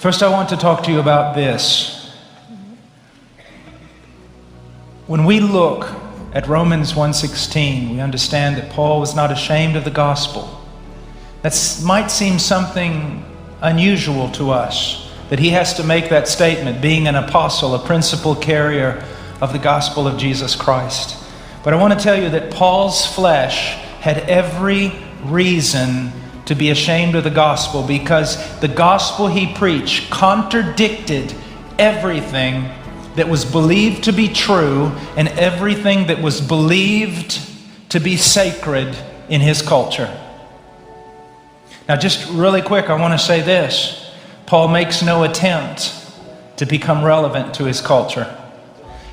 First, I want to talk to you about this. When we look at Romans 1:16, we understand that Paul was not ashamed of the gospel. That might seem something unusual to us, that he has to make that statement, being an apostle, a principal carrier of the gospel of Jesus Christ. But I want to tell you that Paul's flesh had every reason to be ashamed of the gospel, because the gospel he preached contradicted everything that was believed to be true and everything that was believed to be sacred in his culture. Now, just really quick, I want to say this. Paul makes no attempt to become relevant to his culture.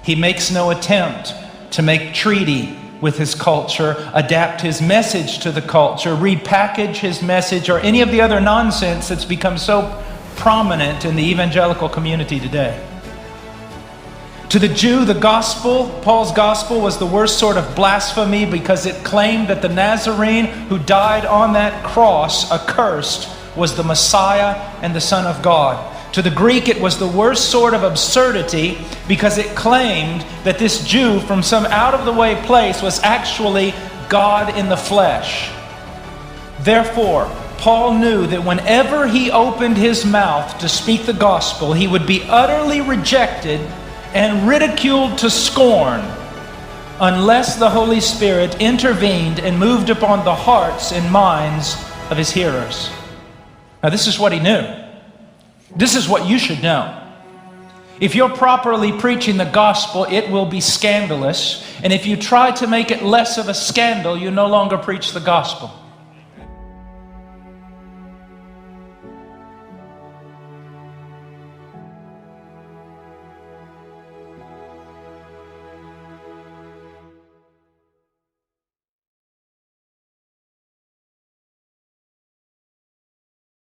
He makes no attempt to make treaty with his culture, adapt his message to the culture, repackage his message, or any of the other nonsense that's become so prominent in the evangelical community today. To the Jew, the gospel, Paul's gospel, was the worst sort of blasphemy because it claimed that the Nazarene who died on that cross, accursed, was the Messiah and the Son of God. To the Greek, it was the worst sort of absurdity because it claimed that this Jew from some out-of-the-way place was actually God in the flesh. Therefore, Paul knew that whenever he opened his mouth to speak the gospel, he would be utterly rejected and ridiculed to scorn unless the Holy Spirit intervened and moved upon the hearts and minds of his hearers. Now, this is what he knew. This is what you should know. If you're properly preaching the gospel, it will be scandalous. And if you try to make it less of a scandal, you no longer preach the gospel.